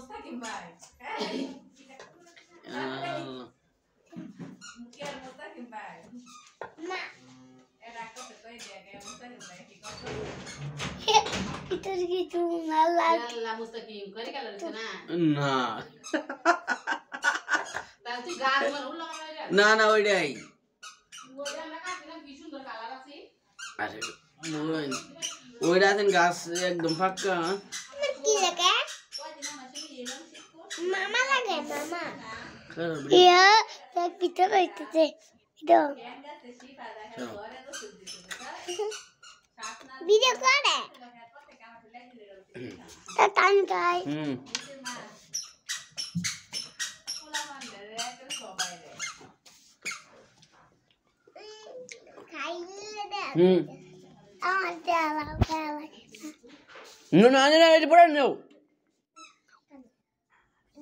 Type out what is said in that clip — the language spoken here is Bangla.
মুস্তাকিম ভাই মুকিয়ার মুস্তাকিম ভাই না এরা কত কই দেগে মুস্তাকিম ভাই কি কত এটা কিছু না লাগে মুস্তাকিম করে গেল না না তাহলে তুই গাছ মানে উল্লা না না ওইটাই ওইটা না কাটলাম কি সুন্দর কালার আছে আরে ওইটা আছেন গাছ একদম পাক্কা কি লাগে মামা লাগে মামা ইয়া দেখ পিঠে বাইতেছে এটা ভিডিও করে তা টান গাই খাইলে দে আমার দেওয়া No, no, no, no, no, no, no.